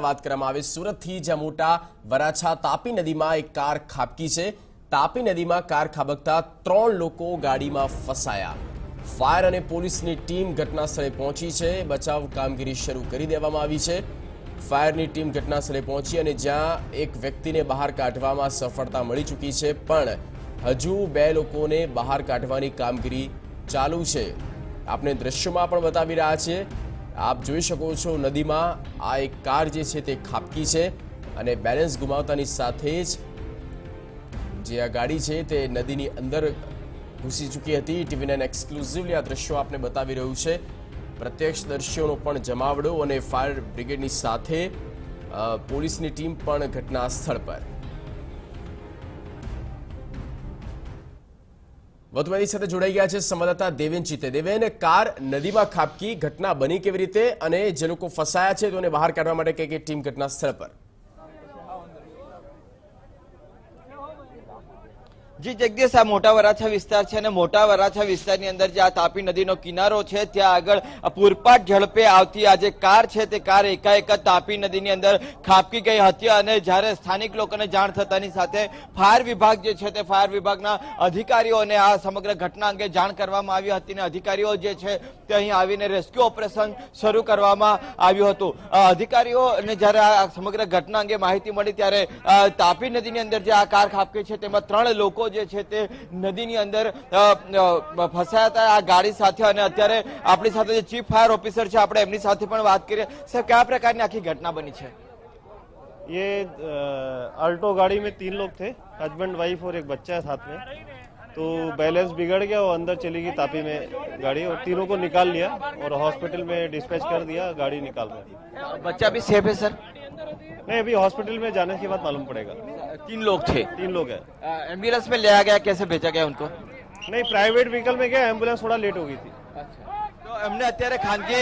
વાત કરવામાં આવે સુરતથી જ્યાં મોટા વરાછા તાપી નદીમાં એક કાર ખાબકી છે। તાપી નદીમાં કાર ખાબકતા 3 લોકો ગાડીમાં ફસાયા। ફાયર અને પોલીસની ટીમ ઘટના સ્થળે પહોંચી છે। બચાવ કામગીરી શરૂ કરી દેવામાં આવી છે। ફાયરની ટીમ ઘટના સ્થળે પહોંચી અને જ્યાં એક વ્યક્તિને બહાર કાઢવામાં સફળતા મળી ચૂકી છે, પણ હજુ 2 લોકોને બહાર કાઢવાની કામગીરી ચાલુ છે। આપણે દ્રશ્યોમાં પણ બતાવી રહ્યા છીએ। आप જોઈ શકો છો નદીમાં આ એક કાર જે છે તે ખાબકી છે અને બેલેન્સ ગુમાવતાની સાથે જ જે આ ગાડી છે તે નદીની અંદર ઘૂસી ચૂકી હતી। ટીવી9 એક્સક્લુઝિવલી આ દ્રશ્યો આપને બતાવી રહ્યું છે। પ્રત્યક્ષ દર્શકોનો પણ જમાવડો અને ફાયર બ્રિગેડની સાથે પોલીસની ટીમ પણ ઘટના સ્થળ પર। વધુ માહિતી સાથે જોડાઈ ગયા છે સંવાદદાતા દેવેન ચિત્તે। દેવેન, કાર નદીમાં ખાબકી ઘટના બની કેવી રીતે અને જે લોકો ફસાયા છે તેને બહાર કાઢવા માટે કઈ ટીમ ઘટના સ્થળ પર? जी जगदीश, आ मोटा वराछा विस्तार है અને મોટા વરાછા વિસ્તારની અંદર જે આ તાપી નદીનો કિનારો છે ત્યાં આગળ પૂરપાટ ઝડપે આવતી આ જે કાર છે તે કાર એકાએક તાપી નદીની અંદર ખાબકી ગઈ હતી અને જ્યારે સ્થાનિક લોકોને જાણ થતાની સાથે ફાયર વિભાગ જે છે તે ફાયર વિભાગના અધિકારીઓને આ સમગ્ર ઘટના અંગે જાણ કરવામાં આવી હતી અને અધિકારીઓ જે છે તે અહીં આવીને રેસ્ક્યુ ઓપરેશન શરૂ કરવામાં આવ્યું હતું। અધિકારીઓને જ્યારે આ સમગ્ર ઘટના અંગે માહિતી મળી ત્યારે તાપી નદીની અંદર જે આ કાર ખાબકી છે તેમાં 3 લોકો જે છે તે નદીની અંદર ફસાયા હતા આ ગાડી સાથે અને અત્યારે આપણી સાથે જે ચીફ ફાયર ઓફિસર છે આપણે એમની સાથે પણ વાત કરીએ। સર, કયા પ્રકારની આખી ઘટના બની છે? ये अल्टो गाड़ी में 3 लोग थे, हस्बैंड वाइफ और एक बच्चा है साथ में। तो बैलेंस बिगड़ गया और अंदर चली गई तापी में गाड़ी और तीनों को निकाल लिया और हॉस्पिटल में डिस्पैच कर दिया। गाड़ी निकाल रहे हैं। बच्चा भी सेफ है सर? नहीं, अभी हॉस्पिटल में जाने के बाद मालूम पड़ेगा। 3 लोग थे? 3 लोग है। एम्बुलेंस में ले गया, कैसे भेजा गया उनको? नहीं, प्राइवेट व्हीकल में गया, एम्बुलेंस थोड़ा लेट हो गई थी। तो हमने અત્યારે ખાનગી